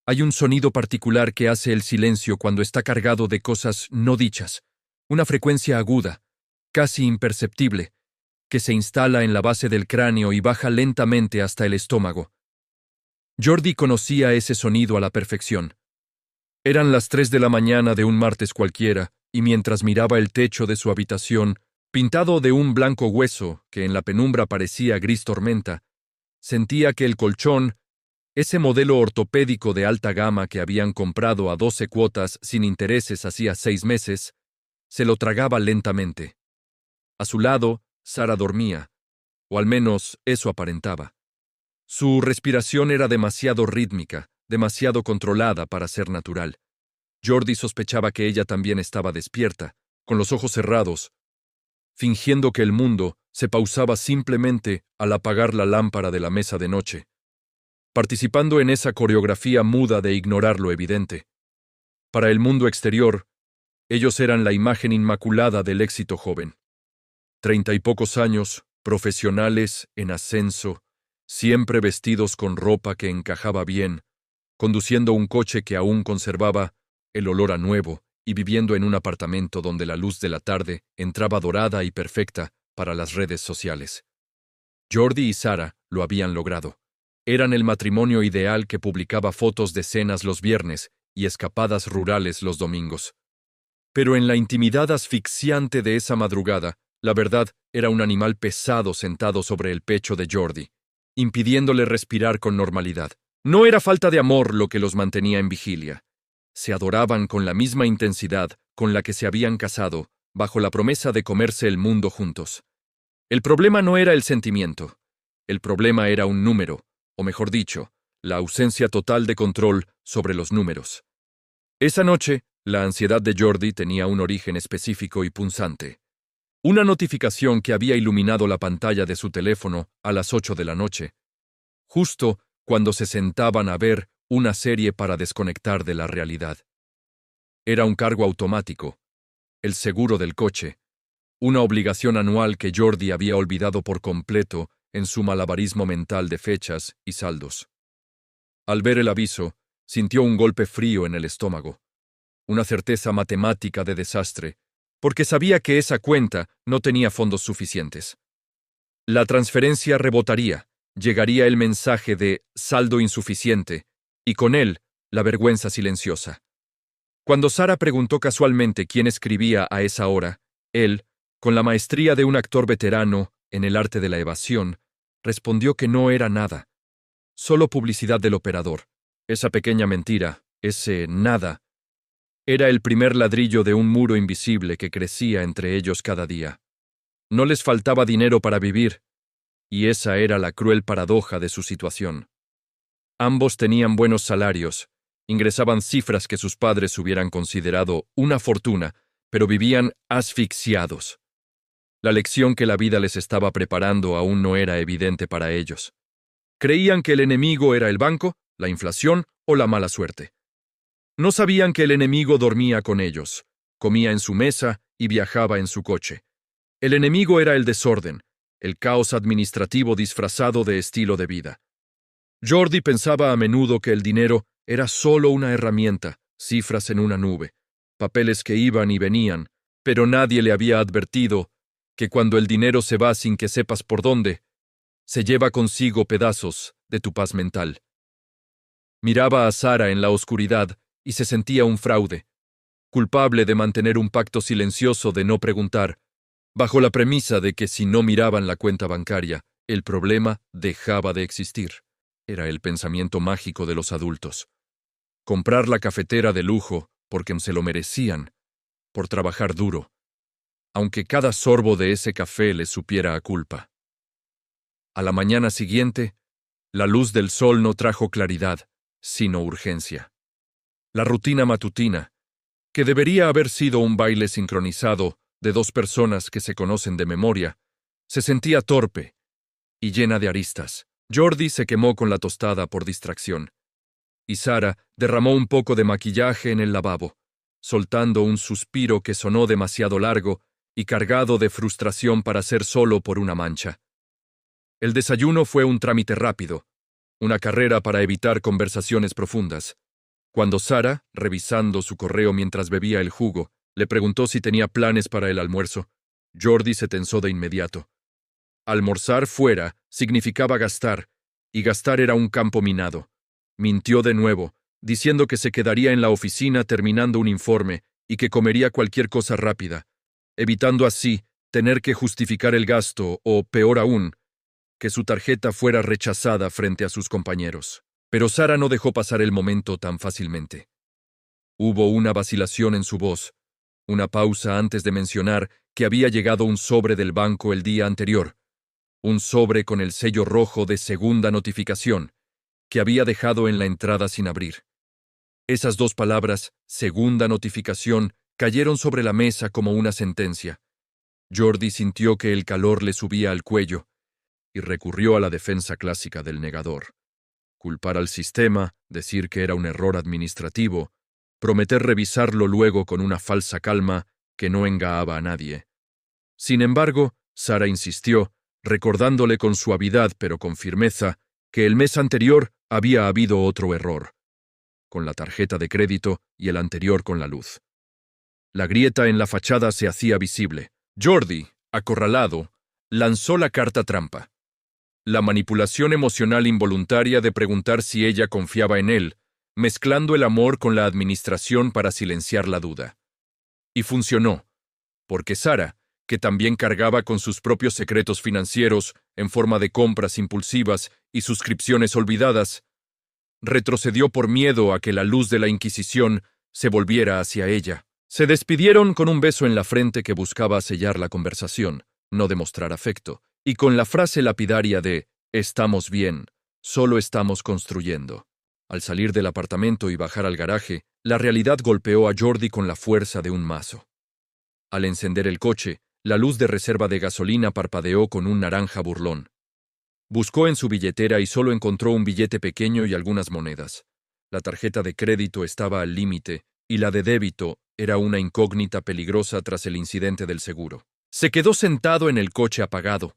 Hay un sonido particular que hace el silencio cuando está cargado de cosas no dichas, una frecuencia aguda, casi imperceptible, que se instala en la base del cráneo y baja lentamente hasta el estómago. Jordi conocía ese sonido a la perfección. Eran las 3 de la mañana de un martes cualquiera, y mientras miraba el techo de su habitación, pintado de un blanco hueso que en la penumbra parecía gris tormenta, sentía que el colchón, ese modelo ortopédico de alta gama que habían comprado a 12 cuotas sin intereses hacía 6 meses, se lo tragaba lentamente. A su lado, Sara dormía, o al menos eso aparentaba. Su respiración era demasiado rítmica, demasiado controlada para ser natural. Jordi sospechaba que ella también estaba despierta, con los ojos cerrados, fingiendo que el mundo se pausaba simplemente al apagar la lámpara de la mesa de noche, participando en esa coreografía muda de ignorar lo evidente. Para el mundo exterior, ellos eran la imagen inmaculada del éxito joven. 30 y pocos años, profesionales, en ascenso, siempre vestidos con ropa que encajaba bien, conduciendo un coche que aún conservaba el olor a nuevo y viviendo en un apartamento donde la luz de la tarde entraba dorada y perfecta para las redes sociales. Jordi y Sara lo habían logrado. Eran el matrimonio ideal que publicaba fotos de cenas los viernes y escapadas rurales los domingos. Pero en la intimidad asfixiante de esa madrugada, la verdad era un animal pesado sentado sobre el pecho de Jordi, impidiéndole respirar con normalidad. No era falta de amor lo que los mantenía en vigilia. Se adoraban con la misma intensidad con la que se habían casado, bajo la promesa de comerse el mundo juntos. El problema no era el sentimiento. El problema era un número, o mejor dicho, la ausencia total de control sobre los números. Esa noche, la ansiedad de Jordi tenía un origen específico y punzante. Una notificación que había iluminado la pantalla de su teléfono a las 8 de la noche, justo cuando se sentaban a ver una serie para desconectar de la realidad. Era un cargo automático, el seguro del coche, una obligación anual que Jordi había olvidado por completo en su malabarismo mental de fechas y saldos. Al ver el aviso, sintió un golpe frío en el estómago, una certeza matemática de desastre, porque sabía que esa cuenta no tenía fondos suficientes. La transferencia rebotaría, llegaría el mensaje de saldo insuficiente, y con él, la vergüenza silenciosa. Cuando Sara preguntó casualmente quién escribía a esa hora, él, con la maestría de un actor veterano en el arte de la evasión, respondió que no era nada, solo publicidad del operador. Esa pequeña mentira, ese nada, era el primer ladrillo de un muro invisible que crecía entre ellos cada día. No les faltaba dinero para vivir, y esa era la cruel paradoja de su situación. Ambos tenían buenos salarios, ingresaban cifras que sus padres hubieran considerado una fortuna, pero vivían asfixiados. La lección que la vida les estaba preparando aún no era evidente para ellos. Creían que el enemigo era el banco, la inflación o la mala suerte. No sabían que el enemigo dormía con ellos, comía en su mesa y viajaba en su coche. El enemigo era el desorden, el caos administrativo disfrazado de estilo de vida. Jordi pensaba a menudo que el dinero era solo una herramienta, cifras en una nube, papeles que iban y venían, pero nadie le había advertido que cuando el dinero se va sin que sepas por dónde, se lleva consigo pedazos de tu paz mental. Miraba a Sara en la oscuridad y se sentía un fraude, culpable de mantener un pacto silencioso de no preguntar, bajo la premisa de que si no miraban la cuenta bancaria, el problema dejaba de existir. Era el pensamiento mágico de los adultos. Comprar la cafetera de lujo porque se lo merecían, por trabajar duro, aunque cada sorbo de ese café les supiera a culpa. A la mañana siguiente, la luz del sol no trajo claridad, sino urgencia. La rutina matutina, que debería haber sido un baile sincronizado de dos personas que se conocen de memoria, se sentía torpe y llena de aristas. Jordi se quemó con la tostada por distracción, y Sara derramó un poco de maquillaje en el lavabo, soltando un suspiro que sonó demasiado largo y cargado de frustración para ser solo por una mancha. El desayuno fue un trámite rápido, una carrera para evitar conversaciones profundas. Cuando Sara, revisando su correo mientras bebía el jugo, le preguntó si tenía planes para el almuerzo, Jordi se tensó de inmediato. Almorzar fuera significaba gastar, y gastar era un campo minado. Mintió de nuevo, diciendo que se quedaría en la oficina terminando un informe y que comería cualquier cosa rápida, evitando así tener que justificar el gasto o, peor aún, que su tarjeta fuera rechazada frente a sus compañeros. Pero Sara no dejó pasar el momento tan fácilmente. Hubo una vacilación en su voz, una pausa antes de mencionar que había llegado un sobre del banco el día anterior, un sobre con el sello rojo de segunda notificación, que había dejado en la entrada sin abrir. Esas dos palabras, segunda notificación, cayeron sobre la mesa como una sentencia. Jordi sintió que el calor le subía al cuello y recurrió a la defensa clásica del negador. Culpar al sistema, decir que era un error administrativo, prometer revisarlo luego con una falsa calma que no engahaba a nadie. Sin embargo, Sara insistió, recordándole con suavidad pero con firmeza que el mes anterior había habido otro error, con la tarjeta de crédito y el anterior con la luz. La grieta en la fachada se hacía visible. Jordi, acorralado, lanzó la carta trampa. La manipulación emocional involuntaria de preguntar si ella confiaba en él, mezclando el amor con la administración para silenciar la duda. Y funcionó, porque Sara, que también cargaba con sus propios secretos financieros en forma de compras impulsivas y suscripciones olvidadas, retrocedió por miedo a que la luz de la Inquisición se volviera hacia ella. Se despidieron con un beso en la frente que buscaba sellar la conversación, no demostrar afecto, y con la frase lapidaria de «Estamos bien, solo estamos construyendo». Al salir del apartamento y bajar al garaje, la realidad golpeó a Jordi con la fuerza de un mazo. Al encender el coche, la luz de reserva de gasolina parpadeó con un naranja burlón. Buscó en su billetera y solo encontró un billete pequeño y algunas monedas. La tarjeta de crédito estaba al límite y la de débito era una incógnita peligrosa tras el incidente del seguro. Se quedó sentado en el coche apagado,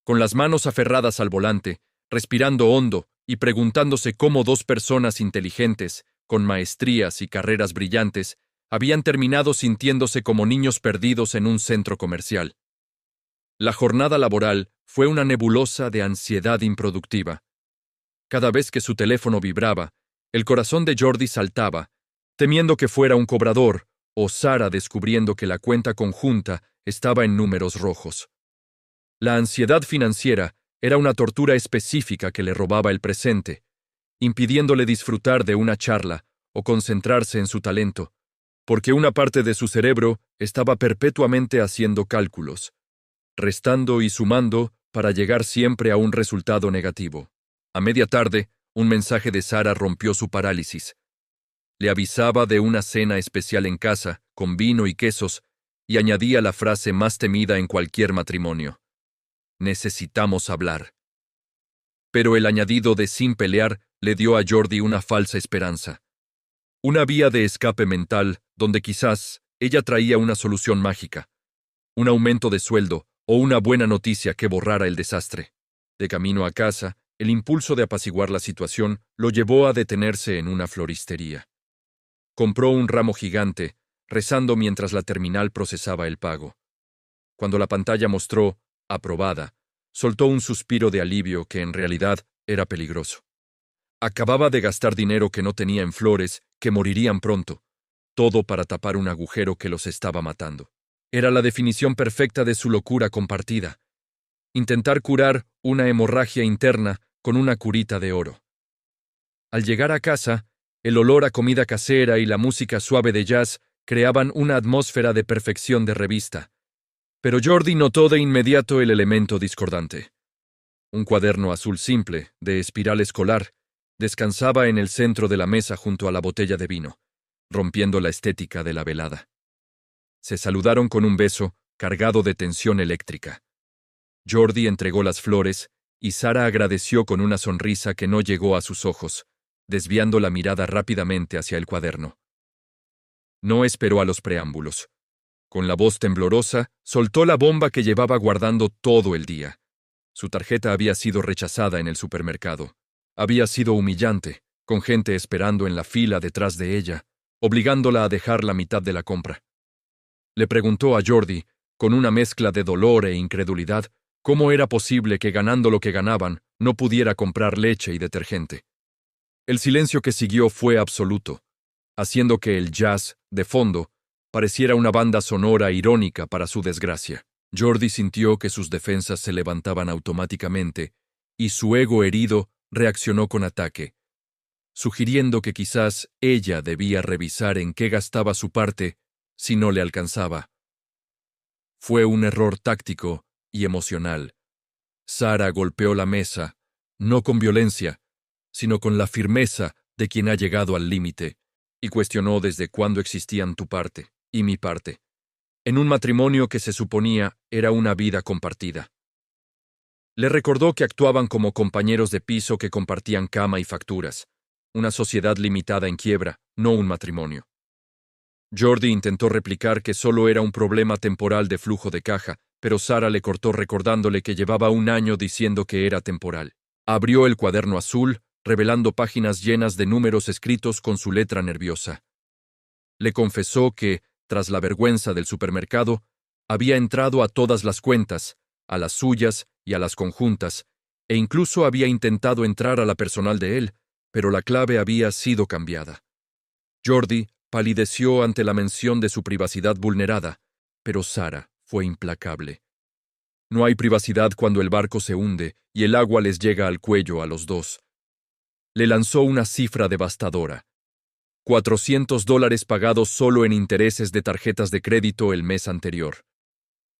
con las manos aferradas al volante, respirando hondo y preguntándose cómo dos personas inteligentes, con maestrías y carreras brillantes, habían terminado sintiéndose como niños perdidos en un centro comercial. La jornada laboral fue una nebulosa de ansiedad improductiva. Cada vez que su teléfono vibraba, el corazón de Jordi saltaba, temiendo que fuera un cobrador o Sara descubriendo que la cuenta conjunta estaba en números rojos. La ansiedad financiera era una tortura específica que le robaba el presente, impidiéndole disfrutar de una charla o concentrarse en su talento, porque una parte de su cerebro estaba perpetuamente haciendo cálculos, restando y sumando para llegar siempre a un resultado negativo. A media tarde, un mensaje de Sara rompió su parálisis. Le avisaba de una cena especial en casa, con vino y quesos, y añadía la frase más temida en cualquier matrimonio. Necesitamos hablar. Pero el añadido de sin pelear le dio a Jordi una falsa esperanza. Una vía de escape mental donde quizás ella traía una solución mágica, un aumento de sueldo o una buena noticia que borrara el desastre. De camino a casa, el impulso de apaciguar la situación lo llevó a detenerse en una floristería. Compró un ramo gigante, rezando mientras la terminal procesaba el pago. Cuando la pantalla mostró «aprobada», soltó un suspiro de alivio que en realidad era peligroso. Acababa de gastar dinero que no tenía en flores, que morirían pronto, todo para tapar un agujero que los estaba matando. Era la definición perfecta de su locura compartida. Intentar curar una hemorragia interna con una curita de oro. Al llegar a casa, el olor a comida casera y la música suave de jazz creaban una atmósfera de perfección de revista. Pero Jordi notó de inmediato el elemento discordante. Un cuaderno azul simple, de espiral escolar, descansaba en el centro de la mesa junto a la botella de vino, rompiendo la estética de la velada. Se saludaron con un beso cargado de tensión eléctrica. Jordi entregó las flores y Sara agradeció con una sonrisa que no llegó a sus ojos, desviando la mirada rápidamente hacia el cuaderno. No esperó a los preámbulos. Con la voz temblorosa, soltó la bomba que llevaba guardando todo el día. Su tarjeta había sido rechazada en el supermercado. Había sido humillante, con gente esperando en la fila detrás de ella, obligándola a dejar la mitad de la compra. Le preguntó a Jordi, con una mezcla de dolor e incredulidad, cómo era posible que ganando lo que ganaban no pudiera comprar leche y detergente. El silencio que siguió fue absoluto, haciendo que el jazz, de fondo, pareciera una banda sonora irónica para su desgracia. Jordi sintió que sus defensas se levantaban automáticamente y su ego herido reaccionó con ataque, sugiriendo que quizás ella debía revisar en qué gastaba su parte si no le alcanzaba. Fue un error táctico y emocional. Sara golpeó la mesa, no con violencia, sino con la firmeza de quien ha llegado al límite, y cuestionó desde cuándo existían tu parte y mi parte, en un matrimonio que se suponía era una vida compartida. Le recordó que actuaban como compañeros de piso que compartían cama y facturas, una sociedad limitada en quiebra, no un matrimonio. Jordi intentó replicar que solo era un problema temporal de flujo de caja, pero Sara le cortó recordándole que llevaba un año diciendo que era temporal. Abrió el cuaderno azul, revelando páginas llenas de números escritos con su letra nerviosa. Le confesó que, tras la vergüenza del supermercado, había entrado a todas las cuentas, a las suyas y a las conjuntas, e incluso había intentado entrar a la personal de él, pero la clave había sido cambiada. Jordi palideció ante la mención de su privacidad vulnerada, pero Sara fue implacable. No hay privacidad cuando el barco se hunde y el agua les llega al cuello a los dos. Le lanzó una cifra devastadora. $400 pagados solo en intereses de tarjetas de crédito el mes anterior.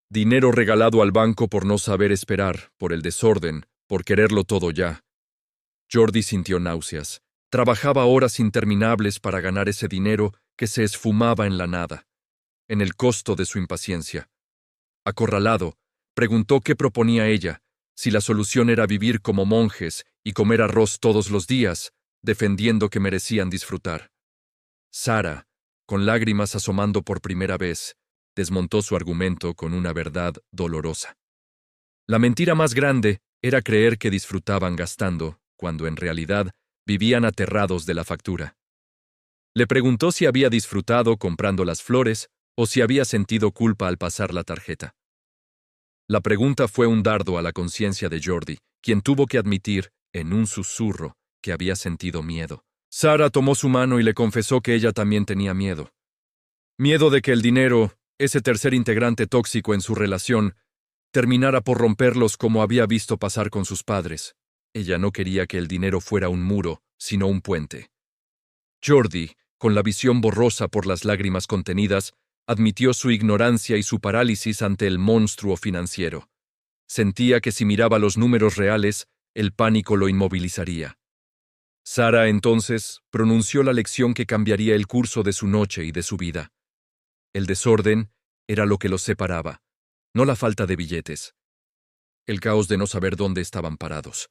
Dinero regalado al banco por no saber esperar, por el desorden, por quererlo todo ya. Jordi sintió náuseas. Trabajaba horas interminables para ganar ese dinero que se esfumaba en la nada, en el costo de su impaciencia. Acorralado, preguntó qué proponía ella, si la solución era vivir como monjes y comer arroz todos los días, defendiendo que merecían disfrutar. Sara, con lágrimas asomando por primera vez, desmontó su argumento con una verdad dolorosa. La mentira más grande era creer que disfrutaban gastando, cuando en realidad vivían aterrados de la factura. Le preguntó si había disfrutado comprando las flores o si había sentido culpa al pasar la tarjeta. La pregunta fue un dardo a la conciencia de Jordi, quien tuvo que admitir, en un susurro, que había sentido miedo. Sara tomó su mano y le confesó que ella también tenía miedo. Miedo de que el dinero, ese tercer integrante tóxico en su relación, terminara por romperlos como había visto pasar con sus padres. Ella no quería que el dinero fuera un muro, sino un puente. Jordi, con la visión borrosa por las lágrimas contenidas, admitió su ignorancia y su parálisis ante el monstruo financiero. Sentía que si miraba los números reales, el pánico lo inmovilizaría. Sara, entonces, pronunció la lección que cambiaría el curso de su noche y de su vida. El desorden era lo que los separaba, no la falta de billetes. El caos de no saber dónde estaban parados.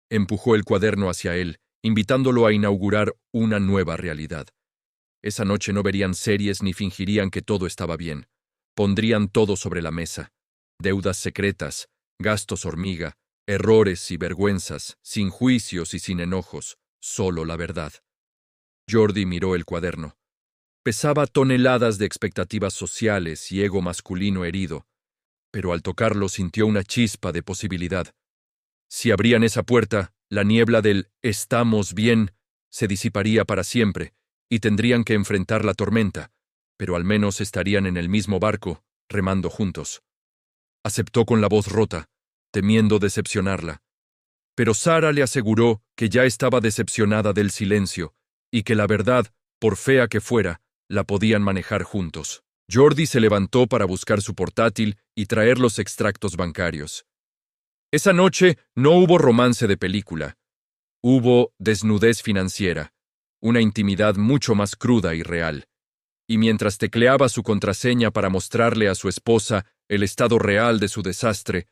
Empujó el cuaderno hacia él, invitándolo a inaugurar una nueva realidad. Esa noche no verían series ni fingirían que todo estaba bien. Pondrían todo sobre la mesa. Deudas secretas, gastos hormiga, errores y vergüenzas, sin juicios y sin enojos, solo la verdad. Jordi miró el cuaderno. Pesaba toneladas de expectativas sociales y ego masculino herido, pero al tocarlo sintió una chispa de posibilidad. Si abrían esa puerta, la niebla del «estamos bien» se disiparía para siempre, y tendrían que enfrentar la tormenta, pero al menos estarían en el mismo barco, remando juntos. Aceptó con la voz rota, temiendo decepcionarla. Pero Sara le aseguró que ya estaba decepcionada del silencio, y que la verdad, por fea que fuera, la podían manejar juntos. Jordi se levantó para buscar su portátil y traer los extractos bancarios. Esa noche no hubo romance de película. Hubo desnudez financiera, una intimidad mucho más cruda y real. Y mientras tecleaba su contraseña para mostrarle a su esposa el estado real de su desastre,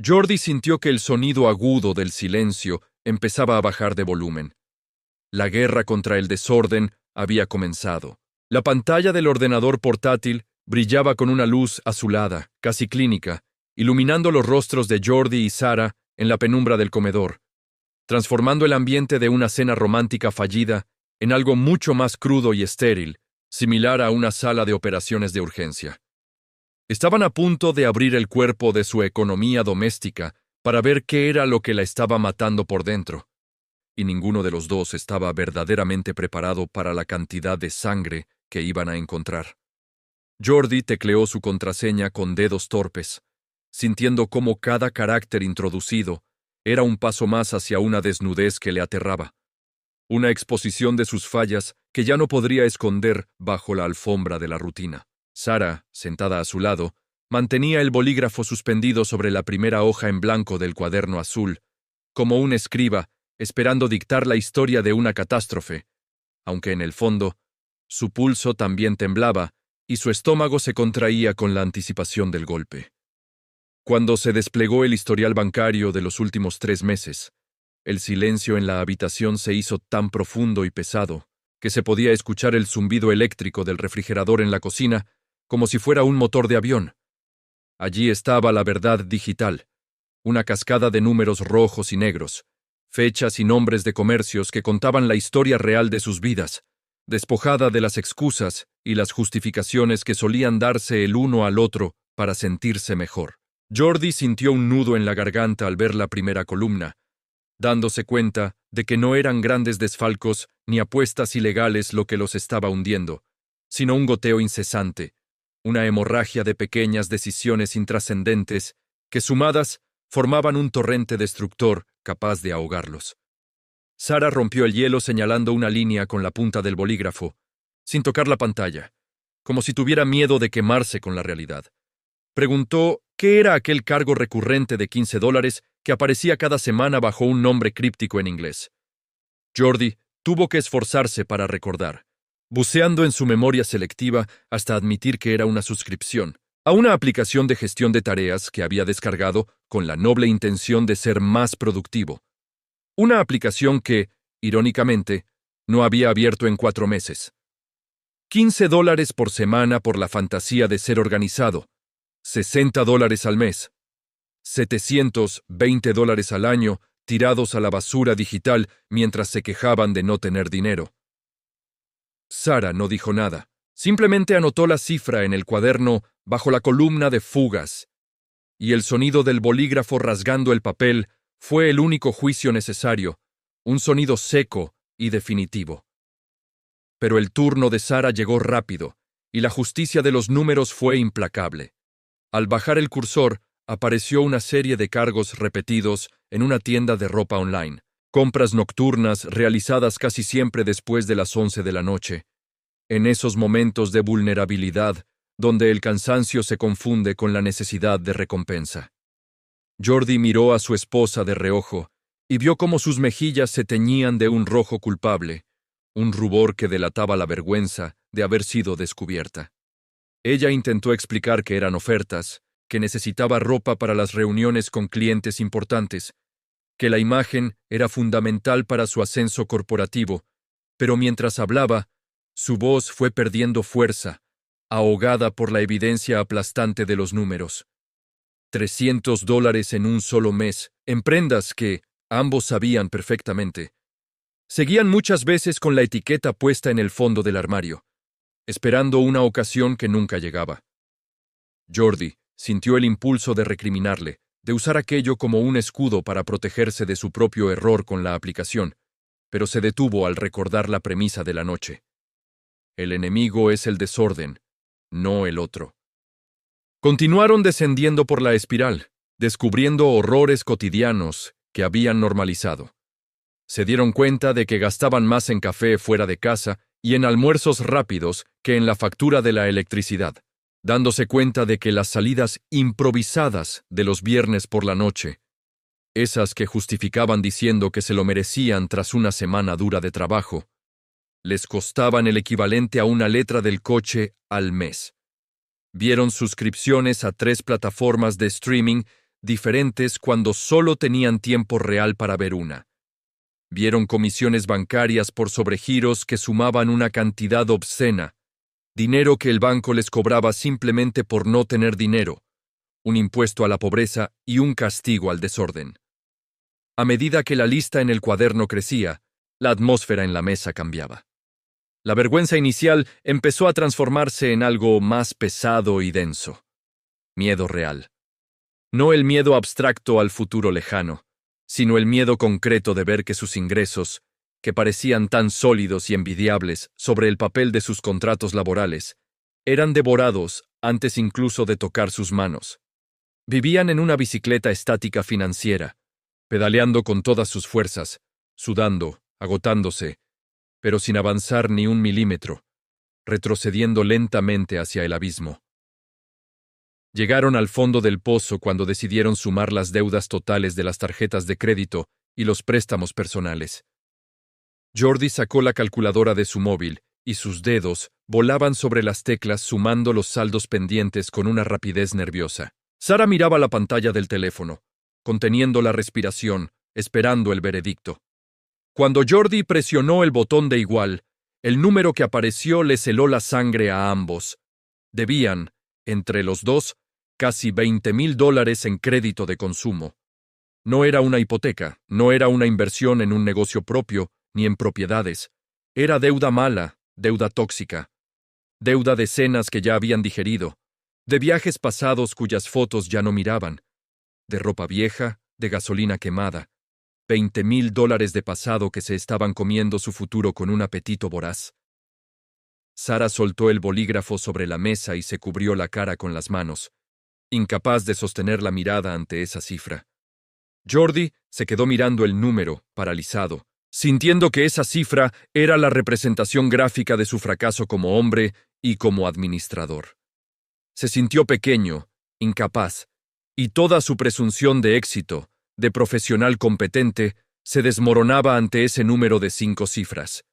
Jordi sintió que el sonido agudo del silencio empezaba a bajar de volumen. La guerra contra el desorden había comenzado. La pantalla del ordenador portátil brillaba con una luz azulada, casi clínica, iluminando los rostros de Jordi y Sara en la penumbra del comedor. transformando el ambiente de una cena romántica fallida en algo mucho más crudo y estéril, similar a una sala de operaciones de urgencia. Estaban a punto de abrir el cuerpo de su economía doméstica para ver qué era lo que la estaba matando por dentro, y ninguno de los dos estaba verdaderamente preparado para la cantidad de sangre que iban a encontrar. Jordi tecleó su contraseña con dedos torpes, sintiendo cómo cada carácter introducido era un paso más hacia una desnudez que le aterraba, una exposición de sus fallas que ya no podría esconder bajo la alfombra de la rutina. Sara, sentada a su lado, mantenía el bolígrafo suspendido sobre la primera hoja en blanco del cuaderno azul, como un escriba esperando dictar la historia de una catástrofe, aunque en el fondo, su pulso también temblaba y su estómago se contraía con la anticipación del golpe. Cuando se desplegó el historial bancario de los últimos 3 meses, el silencio en la habitación se hizo tan profundo y pesado que se podía escuchar el zumbido eléctrico del refrigerador en la cocina como si fuera un motor de avión. Allí estaba la verdad digital, una cascada de números rojos y negros, fechas y nombres de comercios que contaban la historia real de sus vidas, despojada de las excusas y las justificaciones que solían darse el uno al otro para sentirse mejor. Jordi sintió un nudo en la garganta al ver la primera columna, dándose cuenta de que no eran grandes desfalcos ni apuestas ilegales lo que los estaba hundiendo, sino un goteo incesante, una hemorragia de pequeñas decisiones intrascendentes que, sumadas, formaban un torrente destructor capaz de ahogarlos. Sara rompió el hielo señalando una línea con la punta del bolígrafo, sin tocar la pantalla, como si tuviera miedo de quemarse con la realidad. Preguntó qué era aquel cargo recurrente de $15 que aparecía cada semana bajo un nombre críptico en inglés. Jordi tuvo que esforzarse para recordar, buceando en su memoria selectiva hasta admitir que era una suscripción a una aplicación de gestión de tareas que había descargado con la noble intención de ser más productivo. Una aplicación que, irónicamente, no había abierto en 4 meses. $15 por semana por la fantasía de ser organizado, $60 al mes, $720 al año tirados a la basura digital mientras se quejaban de no tener dinero. Sara no dijo nada, simplemente anotó la cifra en el cuaderno bajo la columna de fugas, y el sonido del bolígrafo rasgando el papel fue el único juicio necesario, un sonido seco y definitivo. Pero el turno de Sara llegó rápido, y la justicia de los números fue implacable. Al bajar el cursor, apareció una serie de cargos repetidos en una tienda de ropa online, compras nocturnas realizadas casi siempre después de las 11 de la noche, en esos momentos de vulnerabilidad donde el cansancio se confunde con la necesidad de recompensa. Jordi miró a su esposa de reojo y vio cómo sus mejillas se teñían de un rojo culpable, un rubor que delataba la vergüenza de haber sido descubierta. Ella intentó explicar que eran ofertas, que necesitaba ropa para las reuniones con clientes importantes, que la imagen era fundamental para su ascenso corporativo, pero mientras hablaba, su voz fue perdiendo fuerza, ahogada por la evidencia aplastante de los números. $300 en un solo mes, en prendas que, ambos sabían perfectamente, seguían muchas veces con la etiqueta puesta en el fondo del armario, esperando una ocasión que nunca llegaba. Jordi sintió el impulso de recriminarle, de usar aquello como un escudo para protegerse de su propio error con la aplicación, pero se detuvo al recordar la premisa de la noche. El enemigo es el desorden, no el otro. Continuaron descendiendo por la espiral, descubriendo horrores cotidianos que habían normalizado. Se dieron cuenta de que gastaban más en café fuera de casa y en almuerzos rápidos que en la factura de la electricidad, dándose cuenta de que las salidas improvisadas de los viernes por la noche, esas que justificaban diciendo que se lo merecían tras una semana dura de trabajo, les costaban el equivalente a una letra del coche al mes. Vieron suscripciones a 3 plataformas de streaming diferentes cuando solo tenían tiempo real para ver una. Vieron comisiones bancarias por sobregiros que sumaban una cantidad obscena, dinero que el banco les cobraba simplemente por no tener dinero, un impuesto a la pobreza y un castigo al desorden. A medida que la lista en el cuaderno crecía, la atmósfera en la mesa cambiaba. La vergüenza inicial empezó a transformarse en algo más pesado y denso. Miedo real. No el miedo abstracto al futuro lejano, sino el miedo concreto de ver que sus ingresos, que parecían tan sólidos y envidiables sobre el papel de sus contratos laborales, eran devorados antes incluso de tocar sus manos. Vivían en una bicicleta estática financiera, pedaleando con todas sus fuerzas, sudando, agotándose, pero sin avanzar ni un milímetro, retrocediendo lentamente hacia el abismo. Llegaron al fondo del pozo cuando decidieron sumar las deudas totales de las tarjetas de crédito y los préstamos personales. Jordi sacó la calculadora de su móvil y sus dedos volaban sobre las teclas sumando los saldos pendientes con una rapidez nerviosa. Sara miraba la pantalla del teléfono, conteniendo la respiración, esperando el veredicto. Cuando Jordi presionó el botón de igual, el número que apareció les heló la sangre a ambos. Debían, entre los dos, casi $20,000 en crédito de consumo. No era una hipoteca, no era una inversión en un negocio propio, ni en propiedades. Era deuda mala, deuda tóxica. Deuda de cenas que ya habían digerido, de viajes pasados cuyas fotos ya no miraban, de ropa vieja, de gasolina quemada, $20,000 de pasado que se estaban comiendo su futuro con un apetito voraz. Sara soltó el bolígrafo sobre la mesa y se cubrió la cara con las manos, incapaz de sostener la mirada ante esa cifra. Jordi se quedó mirando el número, paralizado, sintiendo que esa cifra era la representación gráfica de su fracaso como hombre y como administrador. Se sintió pequeño, incapaz, y toda su presunción de éxito, de profesional competente, se desmoronaba ante ese número de 5 cifras.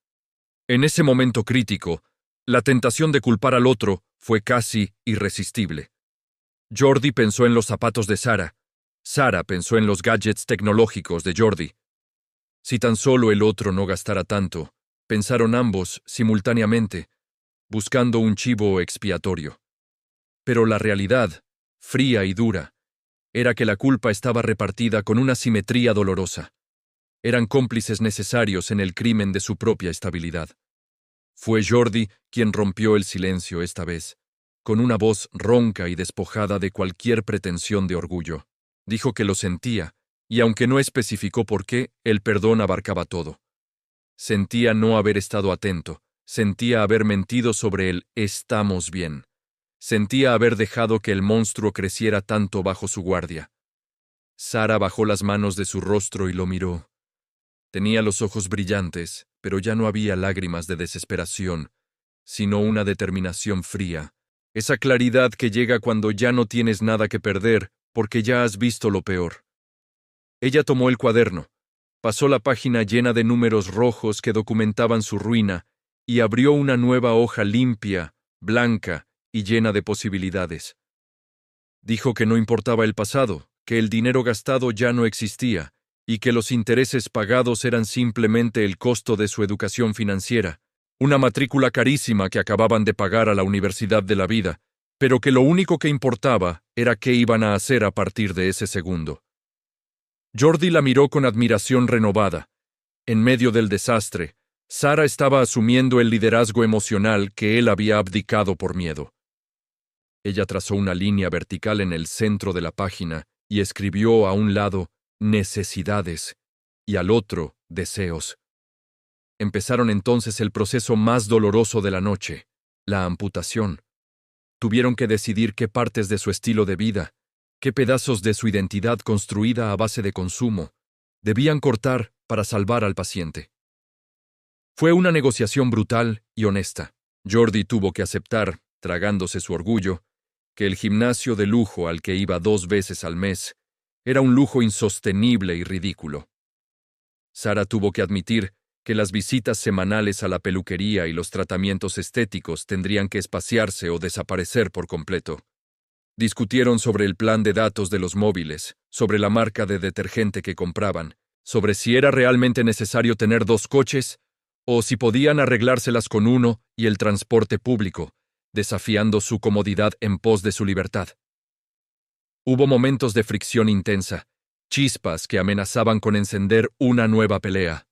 En ese momento crítico, la tentación de culpar al otro fue casi irresistible. Jordi pensó en los zapatos de Sara. Sara pensó en los gadgets tecnológicos de Jordi. Si tan solo el otro no gastara tanto, pensaron ambos simultáneamente, buscando un chivo expiatorio. Pero la realidad, fría y dura, era que la culpa estaba repartida con una simetría dolorosa. Eran cómplices necesarios en el crimen de su propia estabilidad. Fue Jordi quien rompió el silencio esta vez, con una voz ronca y despojada de cualquier pretensión de orgullo. Dijo que lo sentía, y aunque no especificó por qué, el perdón abarcaba todo. Sentía no haber estado atento, sentía haber mentido sobre el «estamos bien». Sentía haber dejado que el monstruo creciera tanto bajo su guardia. Sara bajó las manos de su rostro y lo miró. Tenía los ojos brillantes, pero ya no había lágrimas de desesperación, sino una determinación fría, esa claridad que llega cuando ya no tienes nada que perder, porque ya has visto lo peor. Ella tomó el cuaderno, pasó la página llena de números rojos que documentaban su ruina, y abrió una nueva hoja limpia, blanca, y llena de posibilidades. Dijo que no importaba el pasado, que el dinero gastado ya no existía, y que los intereses pagados eran simplemente el costo de su educación financiera, una matrícula carísima que acababan de pagar a la Universidad de la Vida, pero que lo único que importaba era qué iban a hacer a partir de ese segundo. Jordi la miró con admiración renovada. En medio del desastre, Sara estaba asumiendo el liderazgo emocional que él había abdicado por miedo. Ella trazó una línea vertical en el centro de la página y escribió a un lado necesidades y al otro deseos. Empezaron entonces el proceso más doloroso de la noche, la amputación. Tuvieron que decidir qué partes de su estilo de vida, qué pedazos de su identidad construida a base de consumo, debían cortar para salvar al paciente. Fue una negociación brutal y honesta. Jordi tuvo que aceptar, tragándose su orgullo, que el gimnasio de lujo al que iba 2 veces al mes era un lujo insostenible y ridículo. Sara tuvo que admitir que las visitas semanales a la peluquería y los tratamientos estéticos tendrían que espaciarse o desaparecer por completo. Discutieron sobre el plan de datos de los móviles, sobre la marca de detergente que compraban, sobre si era realmente necesario tener 2 coches o si podían arreglárselas con uno y el transporte público, desafiando su comodidad en pos de su libertad. Hubo momentos de fricción intensa, chispas que amenazaban con encender una nueva pelea.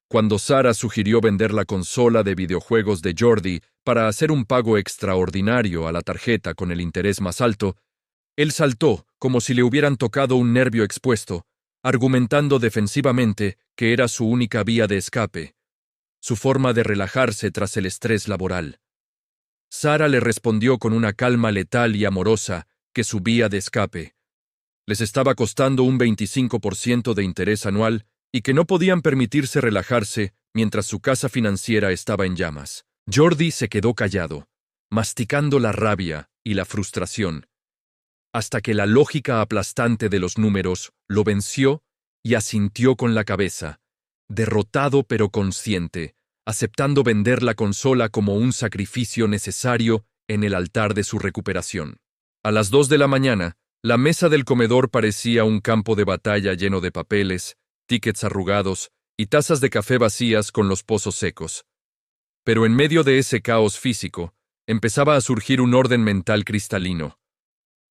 Cuando Sara sugirió vender la consola de videojuegos de Jordi para hacer un pago extraordinario a la tarjeta con el interés más alto, él saltó como si le hubieran tocado un nervio expuesto, argumentando defensivamente que era su única vía de escape, su forma de relajarse tras el estrés laboral. Sara le respondió con una calma letal y amorosa que su vía de escape les estaba costando un 25% de interés anual y que no podían permitirse relajarse mientras su casa financiera estaba en llamas. Jordi se quedó callado, masticando la rabia y la frustración, hasta que la lógica aplastante de los números lo venció y asintió con la cabeza, derrotado pero consciente, aceptando vender la consola como un sacrificio necesario en el altar de su recuperación. A las 2 de la mañana, la mesa del comedor parecía un campo de batalla lleno de papeles, tickets arrugados y tazas de café vacías con los pozos secos. Pero en medio de ese caos físico, empezaba a surgir un orden mental cristalino.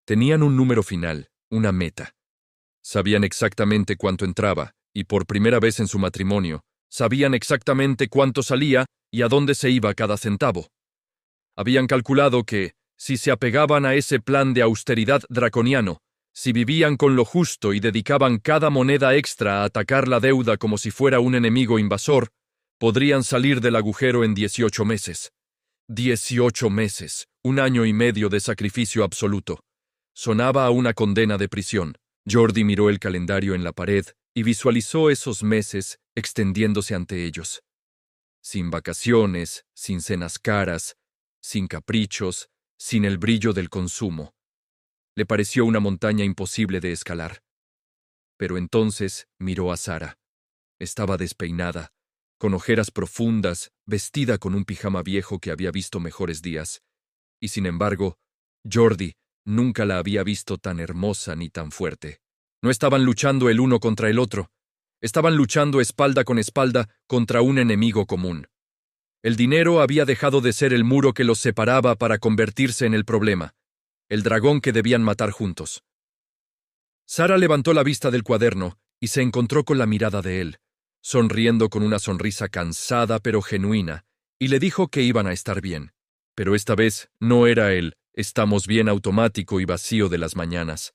Tenían un número final, una meta. Sabían exactamente cuánto entraba, y por primera vez en su matrimonio, sabían exactamente cuánto salía y a dónde se iba cada centavo. Habían calculado que, si se apegaban a ese plan de austeridad draconiano, si vivían con lo justo y dedicaban cada moneda extra a atacar la deuda como si fuera un enemigo invasor, podrían salir del agujero en 18 meses. 18 meses, un año y medio de sacrificio absoluto. Sonaba a una condena de prisión. Jordi miró el calendario en la pared y visualizó esos meses extendiéndose ante ellos. Sin vacaciones, sin cenas caras, sin caprichos, sin el brillo del consumo. Le pareció una montaña imposible de escalar. Pero entonces miró a Sara. Estaba despeinada, con ojeras profundas, vestida con un pijama viejo que había visto mejores días. Y sin embargo, Jordi nunca la había visto tan hermosa ni tan fuerte. No estaban luchando el uno contra el otro. Estaban luchando espalda con espalda contra un enemigo común. El dinero había dejado de ser el muro que los separaba para convertirse en el problema, el dragón que debían matar juntos. Sara levantó la vista del cuaderno y se encontró con la mirada de él, sonriendo con una sonrisa cansada pero genuina, y le dijo que iban a estar bien. Pero esta vez no era el «estamos bien» automático y vacío de las mañanas.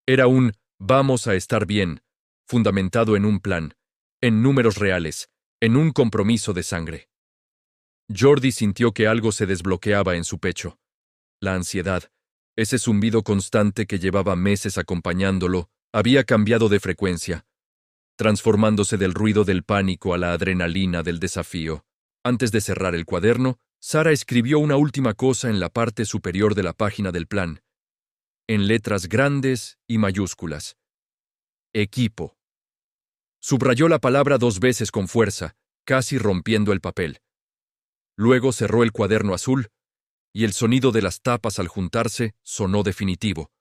Era un «vamos a estar bien», fundamentado en un plan, en números reales, en un compromiso de sangre. Jordi sintió que algo se desbloqueaba en su pecho. La ansiedad, ese zumbido constante que llevaba meses acompañándolo, había cambiado de frecuencia, transformándose del ruido del pánico a la adrenalina del desafío. Antes de cerrar el cuaderno, Sara escribió una última cosa en la parte superior de la página del plan, en letras grandes y mayúsculas. Equipo. Subrayó la palabra 2 veces con fuerza, casi rompiendo el papel. Luego cerró el cuaderno azul, y el sonido de las tapas al juntarse sonó definitivo,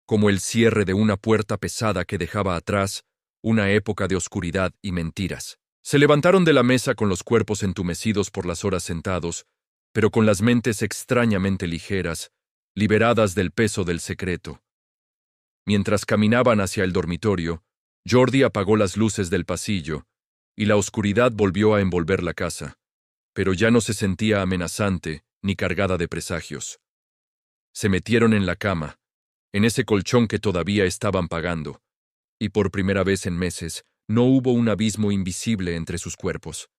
como el cierre de una puerta pesada que dejaba atrás una época de oscuridad y mentiras. Se levantaron de la mesa con los cuerpos entumecidos por las horas sentados, pero con las mentes extrañamente ligeras, liberadas del peso del secreto. Mientras caminaban hacia el dormitorio, Jordi apagó las luces del pasillo, y la oscuridad volvió a envolver la casa, pero ya no se sentía amenazante ni cargada de presagios. Se metieron en la cama, en ese colchón que todavía estaban pagando, y por primera vez en meses no hubo un abismo invisible entre sus cuerpos.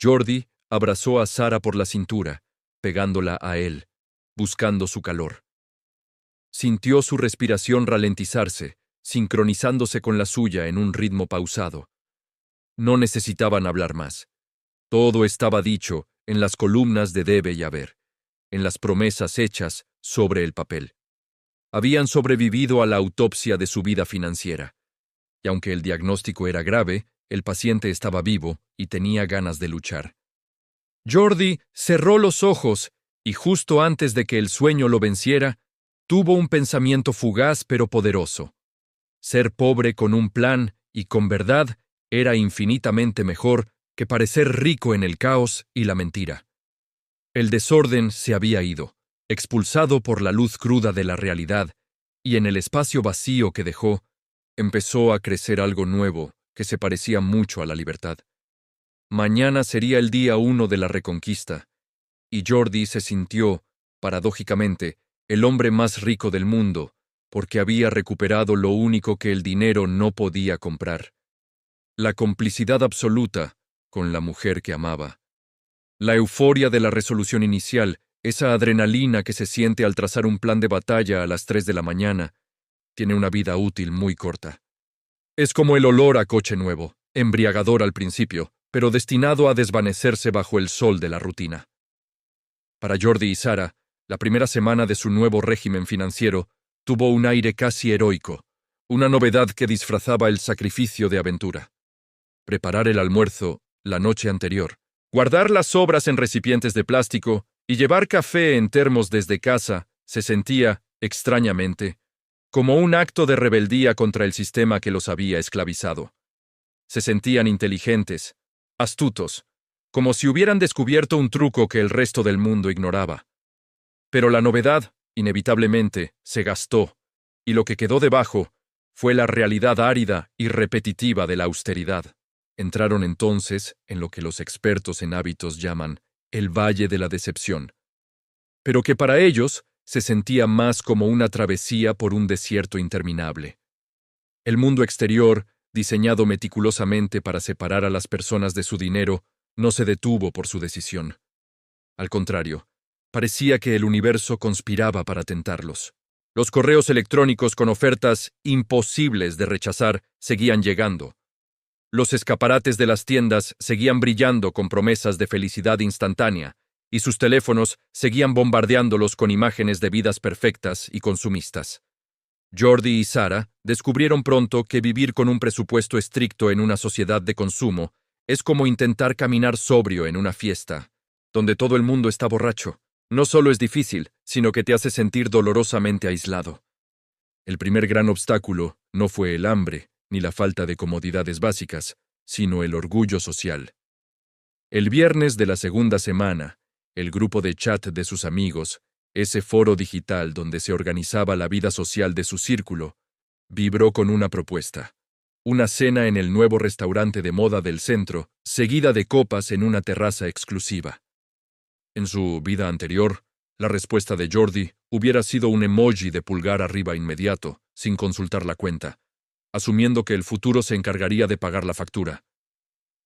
Jordi abrazó a Sara por la cintura, pegándola a él, buscando su calor. Sintió su respiración ralentizarse, sincronizándose con la suya en un ritmo pausado. No necesitaban hablar más. Todo estaba dicho en las columnas de debe y haber, en las promesas hechas sobre el papel. Habían sobrevivido a la autopsia de su vida financiera. Y aunque el diagnóstico era grave, el paciente estaba vivo y tenía ganas de luchar. Jordi cerró los ojos y justo antes de que el sueño lo venciera, tuvo un pensamiento fugaz pero poderoso. Ser pobre con un plan y con verdad era infinitamente mejor que parecer rico en el caos y la mentira. El desorden se había ido, expulsado por la luz cruda de la realidad, y en el espacio vacío que dejó, empezó a crecer algo nuevo que se parecía mucho a la libertad. Mañana sería el día 1 de la reconquista, y Jordi se sintió, paradójicamente, el hombre más rico del mundo, porque había recuperado lo único que el dinero no podía comprar: la complicidad absoluta con la mujer que amaba. La euforia de la resolución inicial, esa adrenalina que se siente al trazar un plan de batalla a las 3 de la mañana, tiene una vida útil muy corta. Es como el olor a coche nuevo, embriagador al principio, pero destinado a desvanecerse bajo el sol de la rutina. Para Jordi y Sara, la primera semana de su nuevo régimen financiero tuvo un aire casi heroico, una novedad que disfrazaba el sacrificio de aventura. Preparar el almuerzo la noche anterior, guardar las sobras en recipientes de plástico y llevar café en termos desde casa se sentía, extrañamente, como un acto de rebeldía contra el sistema que los había esclavizado. Se sentían inteligentes, astutos, como si hubieran descubierto un truco que el resto del mundo ignoraba. Pero la novedad, inevitablemente, se gastó, y lo que quedó debajo fue la realidad árida y repetitiva de la austeridad. Entraron entonces en lo que los expertos en hábitos llaman el Valle de la Decepción, pero que para ellos se sentía más como una travesía por un desierto interminable. El mundo exterior, diseñado meticulosamente para separar a las personas de su dinero, no se detuvo por su decisión. Al contrario, parecía que el universo conspiraba para tentarlos. Los correos electrónicos con ofertas imposibles de rechazar seguían llegando. Los escaparates de las tiendas seguían brillando con promesas de felicidad instantánea, y sus teléfonos seguían bombardeándolos con imágenes de vidas perfectas y consumistas. Jordi y Sara descubrieron pronto que vivir con un presupuesto estricto en una sociedad de consumo es como intentar caminar sobrio en una fiesta, donde todo el mundo está borracho. No solo es difícil, sino que te hace sentir dolorosamente aislado. El primer gran obstáculo no fue el hambre, ni la falta de comodidades básicas, sino el orgullo social. El viernes de la segunda semana, el grupo de chat de sus amigos, ese foro digital donde se organizaba la vida social de su círculo, vibró con una propuesta: una cena en el nuevo restaurante de moda del centro, seguida de copas en una terraza exclusiva. En su vida anterior, la respuesta de Jordi hubiera sido un emoji de pulgar arriba inmediato, sin consultar la cuenta, asumiendo que el futuro se encargaría de pagar la factura.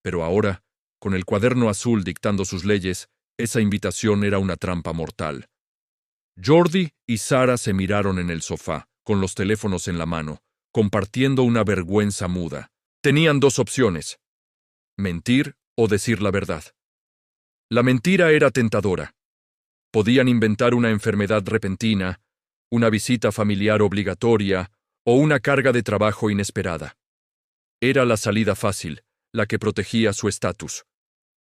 Pero ahora, con el cuaderno azul dictando sus leyes, esa invitación era una trampa mortal. Jordi y Sara se miraron en el sofá, con los teléfonos en la mano, compartiendo una vergüenza muda. Tenían dos opciones: mentir o decir la verdad. La mentira era tentadora. Podían inventar una enfermedad repentina, una visita familiar obligatoria o una carga de trabajo inesperada. Era la salida fácil, la que protegía su estatus.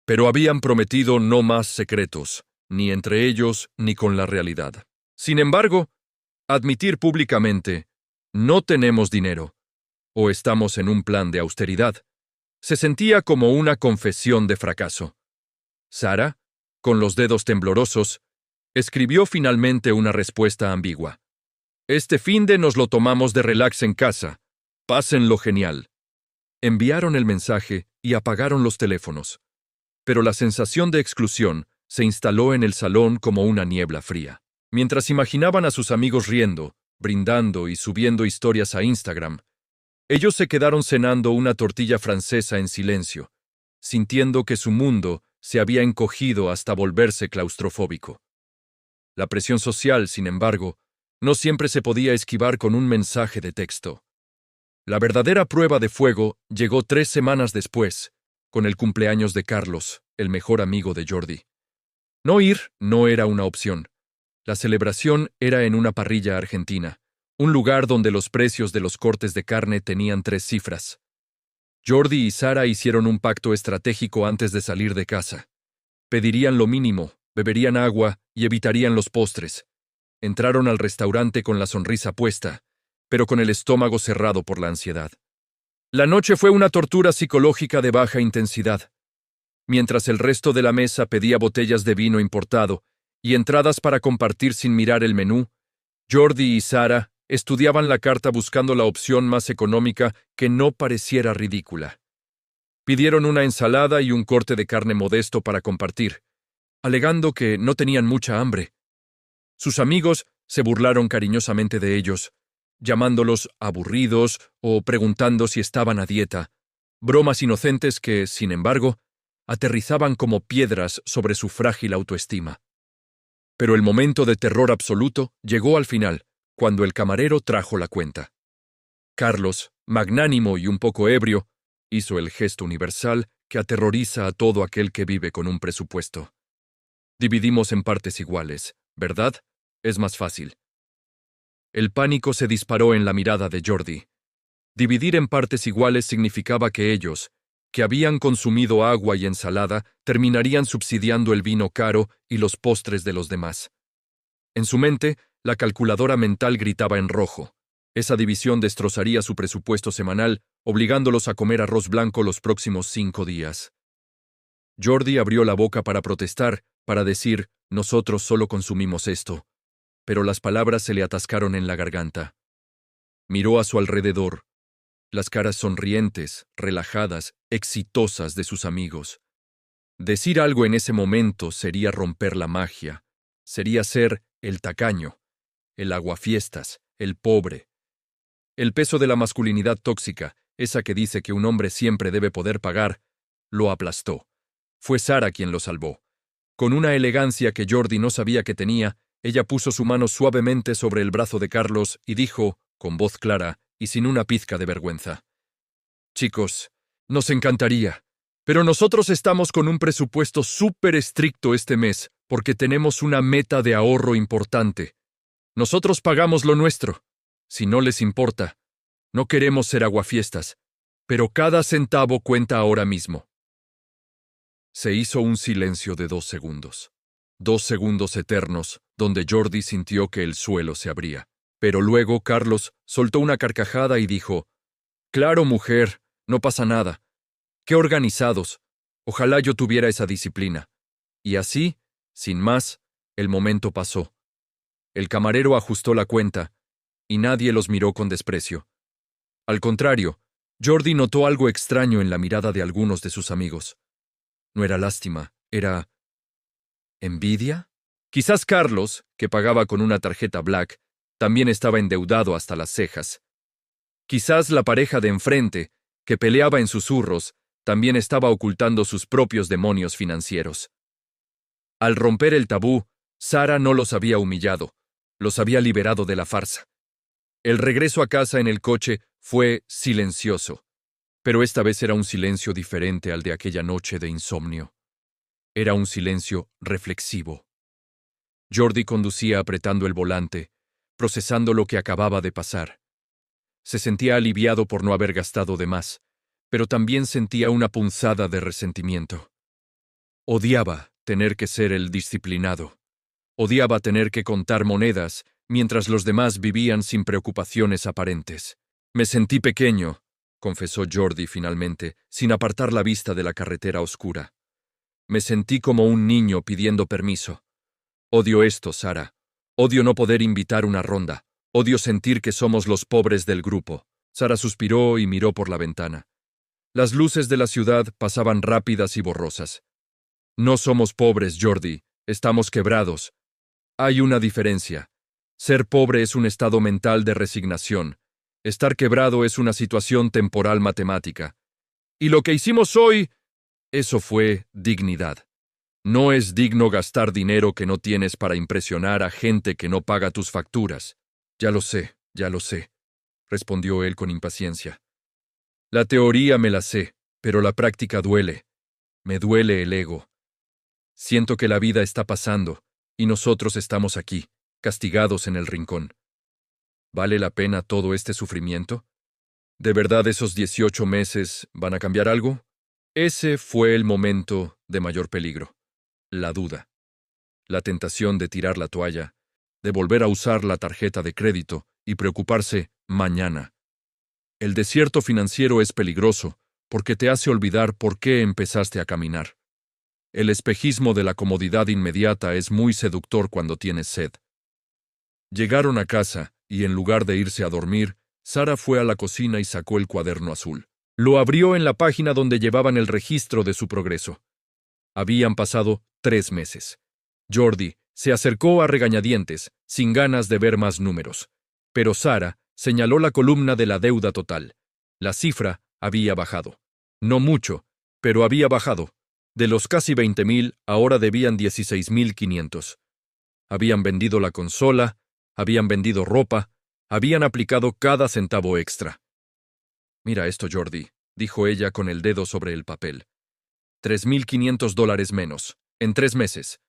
Pero habían prometido no más secretos, ni entre ellos ni con la realidad. Sin embargo, admitir públicamente «no tenemos dinero» o «estamos en un plan de austeridad» se sentía como una confesión de fracaso. Sara, con los dedos temblorosos, escribió finalmente una respuesta ambigua. «Este finde nos lo tomamos de relax en casa. Pásenlo genial». Enviaron el mensaje y apagaron los teléfonos. Pero la sensación de exclusión se instaló en el salón como una niebla fría. Mientras imaginaban a sus amigos riendo, brindando y subiendo historias a Instagram, ellos se quedaron cenando una tortilla francesa en silencio, sintiendo que su mundo se había encogido hasta volverse claustrofóbico. La presión social, sin embargo, no siempre se podía esquivar con un mensaje de texto. La verdadera prueba de fuego llegó 3 semanas después, con el cumpleaños de Carlos, el mejor amigo de Jordi. No ir no era una opción. La celebración era en una parrilla argentina, un lugar donde los precios de los cortes de carne tenían 3 cifras. Jordi y Sara hicieron un pacto estratégico antes de salir de casa. Pedirían lo mínimo, beberían agua y evitarían los postres. Entraron al restaurante con la sonrisa puesta, pero con el estómago cerrado por la ansiedad. La noche fue una tortura psicológica de baja intensidad. Mientras el resto de la mesa pedía botellas de vino importado y entradas para compartir sin mirar el menú, Jordi y Sara Estudiaban la carta buscando la opción más económica que no pareciera ridícula. Pidieron una ensalada y un corte de carne modesto para compartir, alegando que no tenían mucha hambre. Sus amigos se burlaron cariñosamente de ellos, llamándolos aburridos o preguntando si estaban a dieta, bromas inocentes que, sin embargo, aterrizaban como piedras sobre su frágil autoestima. Pero el momento de terror absoluto llegó al final, cuando el camarero trajo la cuenta. Carlos, magnánimo y un poco ebrio, hizo el gesto universal que aterroriza a todo aquel que vive con un presupuesto. Dividimos en partes iguales, ¿verdad? Es más fácil. El pánico se disparó en la mirada de Jordi. Dividir en partes iguales significaba que ellos, que habían consumido agua y ensalada, terminarían subsidiando el vino caro y los postres de los demás. En su mente, la calculadora mental gritaba en rojo. Esa división destrozaría su presupuesto semanal, obligándolos a comer arroz blanco los próximos 5 días. Jordi abrió la boca para protestar, para decir, nosotros solo consumimos esto. Pero las palabras se le atascaron en la garganta. Miró a su alrededor. Las caras sonrientes, relajadas, exitosas de sus amigos. Decir algo en ese momento sería romper la magia. Sería ser el tacaño, el aguafiestas, el pobre. El peso de la masculinidad tóxica, esa que dice que un hombre siempre debe poder pagar, lo aplastó. Fue Sara quien lo salvó. Con una elegancia que Jordi no sabía que tenía, ella puso su mano suavemente sobre el brazo de Carlos y dijo, con voz clara y sin una pizca de vergüenza: «Chicos, nos encantaría, pero nosotros estamos con un presupuesto súper estricto este mes porque tenemos una meta de ahorro importante. Nosotros pagamos lo nuestro. Si no les importa, no queremos ser aguafiestas, pero cada centavo cuenta ahora mismo». Se hizo un silencio de 2 segundos. 2 segundos eternos, donde Jordi sintió que el suelo se abría. Pero luego Carlos soltó una carcajada y dijo: «Claro, mujer, no pasa nada. Qué organizados. Ojalá yo tuviera esa disciplina». Y así, sin más, el momento pasó. El camarero ajustó la cuenta, y nadie los miró con desprecio. Al contrario, Jordi notó algo extraño en la mirada de algunos de sus amigos. No era lástima, era ¿envidia? Quizás Carlos, que pagaba con una tarjeta Black, también estaba endeudado hasta las cejas. Quizás la pareja de enfrente, que peleaba en susurros, también estaba ocultando sus propios demonios financieros. Al romper el tabú, Sara no los había humillado, los había liberado de la farsa. El regreso a casa en el coche fue silencioso, pero esta vez era un silencio diferente al de aquella noche de insomnio. Era un silencio reflexivo. Jordi conducía apretando el volante, procesando lo que acababa de pasar. Se sentía aliviado por no haber gastado de más, pero también sentía una punzada de resentimiento. Odiaba tener que ser el disciplinado. Odiaba tener que contar monedas mientras los demás vivían sin preocupaciones aparentes. «Me sentí pequeño», confesó Jordi finalmente, sin apartar la vista de la carretera oscura. «Me sentí como un niño pidiendo permiso. Odio esto, Sara. Odio no poder invitar una ronda. Odio sentir que somos los pobres del grupo». Sara suspiró y miró por la ventana. Las luces de la ciudad pasaban rápidas y borrosas. «No somos pobres, Jordi. Estamos quebrados. Hay una diferencia. Ser pobre es un estado mental de resignación. Estar quebrado es una situación temporal matemática. Y lo que hicimos hoy, eso fue dignidad. No es digno gastar dinero que no tienes para impresionar a gente que no paga tus facturas». Ya lo sé, respondió él con impaciencia. «La teoría me la sé, pero la práctica duele. Me duele el ego. Siento que la vida está pasando, y nosotros estamos aquí, castigados en el rincón. ¿Vale la pena todo este sufrimiento? ¿De verdad esos 18 meses van a cambiar algo?» Ese fue el momento de mayor peligro. La duda. La tentación de tirar la toalla, de volver a usar la tarjeta de crédito y preocuparse mañana. El desierto financiero es peligroso porque te hace olvidar por qué empezaste a caminar. El espejismo de la comodidad inmediata es muy seductor cuando tienes sed. Llegaron a casa y en lugar de irse a dormir, Sara fue a la cocina y sacó el cuaderno azul. Lo abrió en la página donde llevaban el registro de su progreso. Habían pasado 3 meses. Jordi se acercó a regañadientes, sin ganas de ver más números. Pero Sara señaló la columna de la deuda total. La cifra había bajado. No mucho, pero había bajado. De los casi 20,000, ahora debían 16,500. Habían vendido la consola, habían vendido ropa, habían aplicado cada centavo extra. «Mira esto, Jordi», dijo ella con el dedo sobre el papel. $3,500 menos, en 3 meses.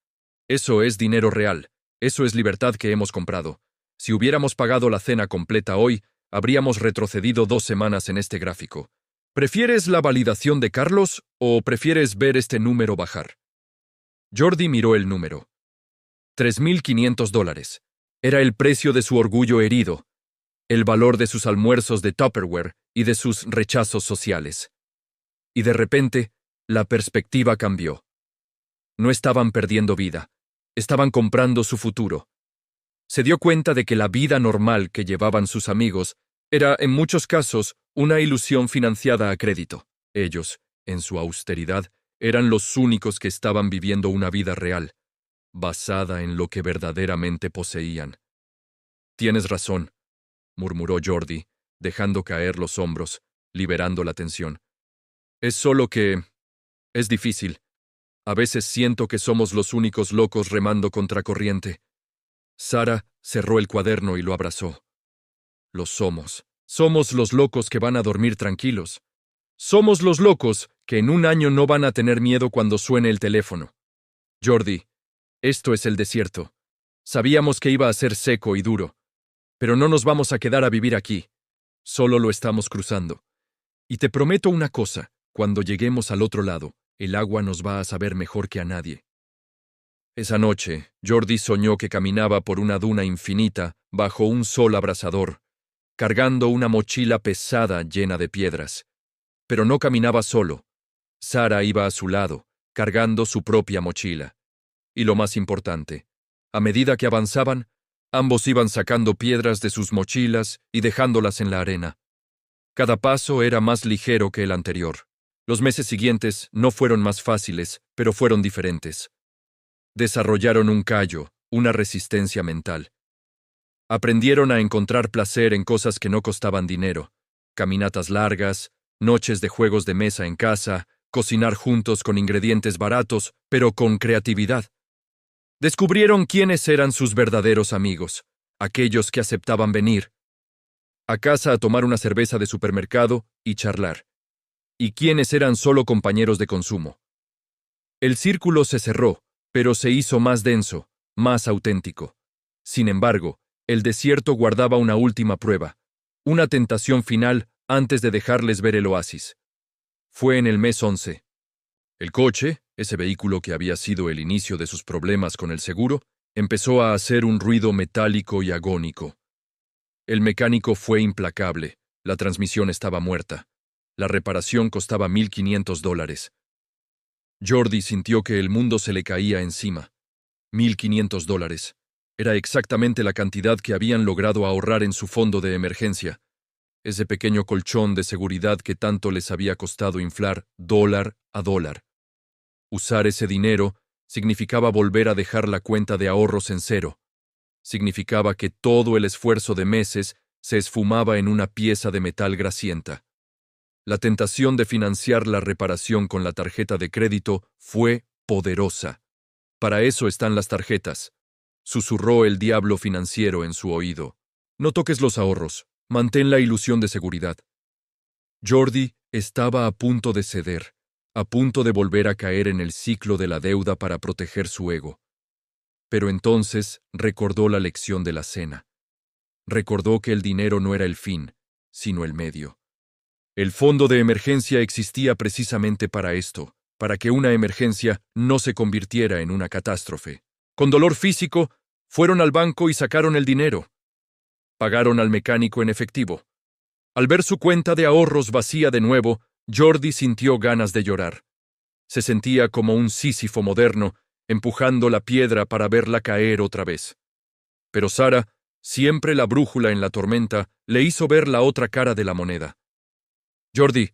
Eso es dinero real, eso es libertad que hemos comprado. Si hubiéramos pagado la cena completa hoy, habríamos retrocedido 2 semanas en este gráfico. ¿Prefieres la validación de Carlos o prefieres ver este número bajar? Jordi miró el número. $3,500. Era el precio de su orgullo herido, el valor de sus almuerzos de Tupperware y de sus rechazos sociales. Y de repente, la perspectiva cambió. No estaban perdiendo vida, estaban comprando su futuro. Se dio cuenta de que la vida normal que llevaban sus amigos era, en muchos casos, una ilusión financiada a crédito. Ellos, en su austeridad, eran los únicos que estaban viviendo una vida real, basada en lo que verdaderamente poseían. «Tienes razón», murmuró Jordi, dejando caer los hombros, liberando la tensión. «Es solo que... es difícil. A veces siento que somos los únicos locos remando contra corriente». Sara cerró el cuaderno y lo abrazó. «Lo somos. Somos los locos que van a dormir tranquilos. Somos los locos que en un año no van a tener miedo cuando suene el teléfono. Jordi, esto es el desierto. Sabíamos que iba a ser seco y duro, pero no nos vamos a quedar a vivir aquí. Solo lo estamos cruzando. Y te prometo una cosa, cuando lleguemos al otro lado, el agua nos va a saber mejor que a nadie». Esa noche, Jordi soñó que caminaba por una duna infinita bajo un sol abrasador, cargando una mochila pesada llena de piedras. Pero no caminaba solo. Sara iba a su lado, cargando su propia mochila. Y lo más importante, a medida que avanzaban, ambos iban sacando piedras de sus mochilas y dejándolas en la arena. Cada paso era más ligero que el anterior. Los meses siguientes no fueron más fáciles, pero fueron diferentes. Desarrollaron un callo, una resistencia mental. Aprendieron a encontrar placer en cosas que no costaban dinero: caminatas largas, noches de juegos de mesa en casa, cocinar juntos con ingredientes baratos, pero con creatividad. Descubrieron quiénes eran sus verdaderos amigos, aquellos que aceptaban venir a casa a tomar una cerveza de supermercado y charlar, y quiénes eran solo compañeros de consumo. El círculo se cerró, pero se hizo más denso, más auténtico. Sin embargo, el desierto guardaba una última prueba, una tentación final antes de dejarles ver el oasis. Fue en el mes 11. El coche, ese vehículo que había sido el inicio de sus problemas con el seguro, empezó a hacer un ruido metálico y agónico. El mecánico fue implacable, la transmisión estaba muerta. La reparación costaba $1,500. Jordi sintió que el mundo se le caía encima. $1,500. Era exactamente la cantidad que habían logrado ahorrar en su fondo de emergencia, ese pequeño colchón de seguridad que tanto les había costado inflar dólar a dólar. Usar ese dinero significaba volver a dejar la cuenta de ahorros en cero. Significaba que todo el esfuerzo de meses se esfumaba en una pieza de metal grasienta. La tentación de financiar la reparación con la tarjeta de crédito fue poderosa. «Para eso están las tarjetas», susurró el diablo financiero en su oído. «No toques los ahorros, mantén la ilusión de seguridad». Jordi estaba a punto de ceder, a punto de volver a caer en el ciclo de la deuda para proteger su ego. Pero entonces recordó la lección de la cena. Recordó que el dinero no era el fin, sino el medio. El fondo de emergencia existía precisamente para esto, para que una emergencia no se convirtiera en una catástrofe. Con dolor físico, fueron al banco y sacaron el dinero. Pagaron al mecánico en efectivo. Al ver su cuenta de ahorros vacía de nuevo, Jordi sintió ganas de llorar. Se sentía como un Sísifo moderno, empujando la piedra para verla caer otra vez. Pero Sara Siempre la brújula en la tormenta le hizo ver la otra cara de la moneda. Jordi,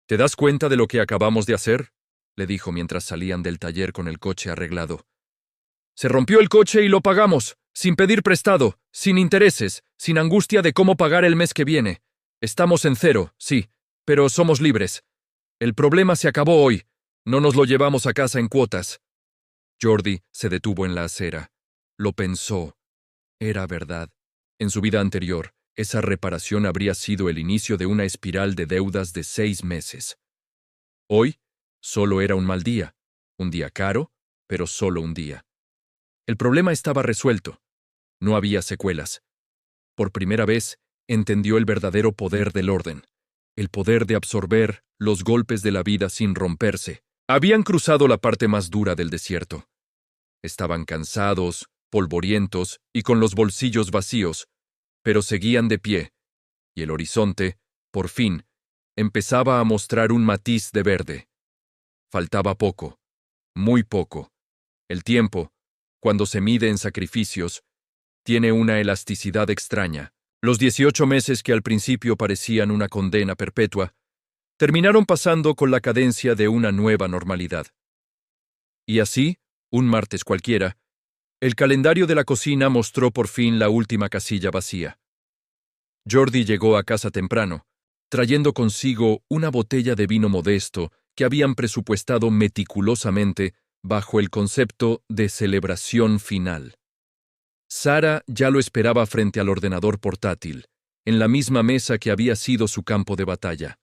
¿te das cuenta de lo que acabamos de hacer?, le dijo mientras salían del taller con el coche arreglado. Se rompió el coche y lo pagamos, sin pedir prestado, sin intereses, sin angustia de cómo pagar el mes que viene. Estamos en cero, sí, pero somos libres. El problema se acabó hoy. No nos lo llevamos a casa en cuotas. Jordi se detuvo en la acera. Lo pensó. Era verdad. En su vida anterior, esa reparación habría sido el inicio de una espiral de deudas de 6 meses. Hoy, solo era un mal día. Un día caro, pero solo un día. El problema estaba resuelto. No había secuelas. Por primera vez, entendió el verdadero poder del orden. El poder de absorber los golpes de la vida sin romperse. Habían cruzado la parte más dura del desierto. Estaban cansados, polvorientos y con los bolsillos vacíos, pero seguían de pie, y el horizonte, por fin, empezaba a mostrar un matiz de verde. Faltaba poco, muy poco. El tiempo, cuando se mide en sacrificios, tiene una elasticidad extraña. Los 18 meses que al principio parecían una condena perpetua, terminaron pasando con la cadencia de una nueva normalidad. Y así, un martes cualquiera, el calendario de la cocina mostró por fin la última casilla vacía. Jordi llegó a casa temprano, trayendo consigo una botella de vino modesto que habían presupuestado meticulosamente bajo el concepto de celebración final. Sara ya lo esperaba frente al ordenador portátil, en la misma mesa que había sido su campo de batalla.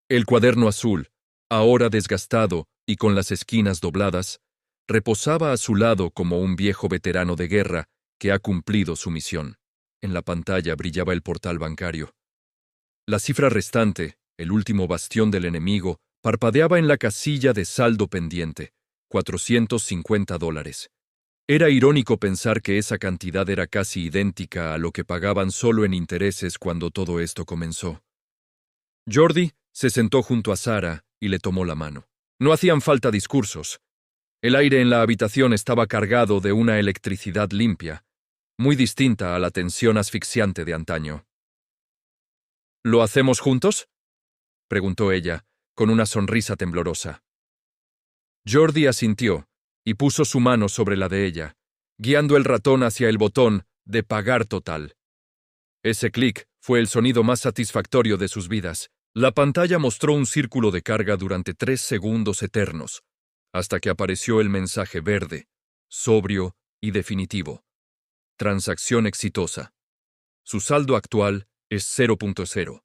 El cuaderno azul, ahora desgastado y con las esquinas dobladas, reposaba a su lado como un viejo veterano de guerra que ha cumplido su misión. En la pantalla brillaba el portal bancario. La cifra restante, el último bastión del enemigo, parpadeaba en la casilla de saldo pendiente, $450. Era irónico pensar que esa cantidad era casi idéntica a lo que pagaban solo en intereses cuando todo esto comenzó. Jordi se sentó junto a Sara y le tomó la mano. No hacían falta discursos. El aire en la habitación estaba cargado de una electricidad limpia, muy distinta a la tensión asfixiante de antaño. ¿Lo hacemos juntos?, preguntó ella, con una sonrisa temblorosa. Jordi asintió y puso su mano sobre la de ella, guiando el ratón hacia el botón de pagar total. Ese clic fue el sonido más satisfactorio de sus vidas. La pantalla mostró un círculo de carga durante 3 segundos eternos, hasta que apareció el mensaje verde, sobrio y definitivo. Transacción exitosa. Su saldo actual es 0.0.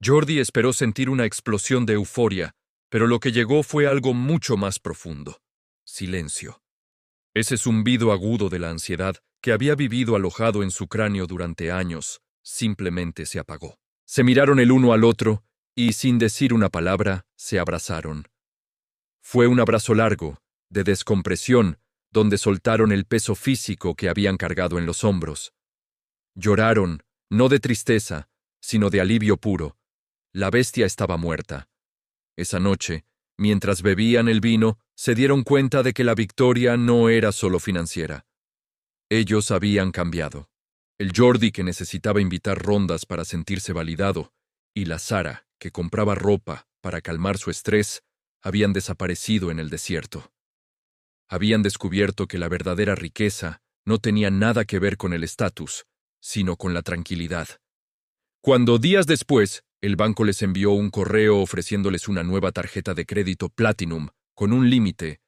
Jordi esperó sentir una explosión de euforia, pero lo que llegó fue algo mucho más profundo. Silencio. Ese zumbido agudo de la ansiedad que había vivido alojado en su cráneo durante años, simplemente se apagó. Se miraron el uno al otro y, sin decir una palabra, se abrazaron. Fue un abrazo largo, de descompresión, donde soltaron el peso físico que habían cargado en los hombros. Lloraron, no de tristeza, sino de alivio puro. La bestia estaba muerta. Esa noche, mientras bebían el vino, se dieron cuenta de que la victoria no era solo financiera. Ellos habían cambiado. El Jordi que necesitaba invitar rondas para sentirse validado, y la Sara que compraba ropa para calmar su estrés, habían desaparecido en el desierto. Habían descubierto que la verdadera riqueza no tenía nada que ver con el estatus, sino con la tranquilidad. Cuando días después, el banco les envió un correo ofreciéndoles una nueva tarjeta de crédito Platinum, con un límite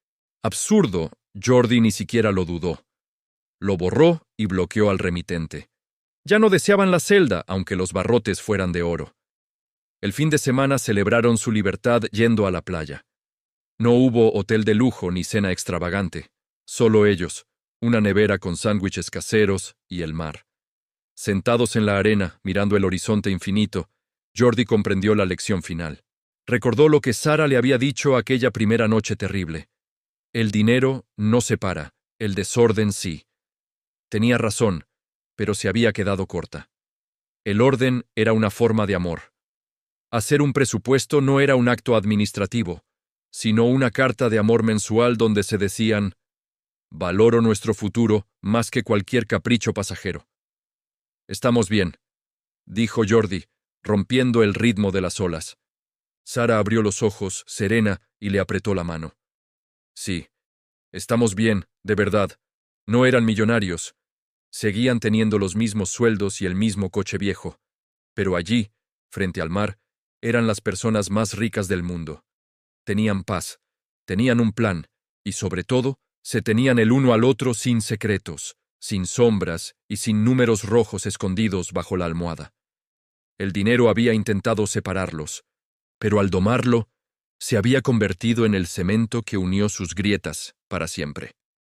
absurdo, Jordi ni siquiera lo dudó. Lo borró y bloqueó al remitente. Ya no deseaban la celda, aunque los barrotes fueran de oro. El fin de semana celebraron su libertad yendo a la playa. No hubo hotel de lujo ni cena extravagante, solo ellos, una nevera con sándwiches caseros y el mar. Sentados en la arena, mirando el horizonte infinito, Jordi comprendió la lección final. Recordó lo que Sara le había dicho aquella primera noche terrible. El dinero no separa, el desorden sí. Tenía razón, pero se había quedado corta. El orden era una forma de amor. Hacer un presupuesto no era un acto administrativo, sino una carta de amor mensual donde se decían: valoro nuestro futuro más que cualquier capricho pasajero. Estamos bien, dijo Jordi, rompiendo el ritmo de las olas. Sara abrió los ojos, serena, y le apretó la mano. Sí, estamos bien, de verdad. No eran millonarios. Seguían teniendo los mismos sueldos y el mismo coche viejo. Pero allí, frente al mar, eran las personas más ricas del mundo. Tenían paz, tenían un plan, y sobre todo, se tenían el uno al otro sin secretos, sin sombras y sin números rojos escondidos bajo la almohada. El dinero había intentado separarlos, pero al domarlo, se había convertido en el cemento que unió sus grietas para siempre.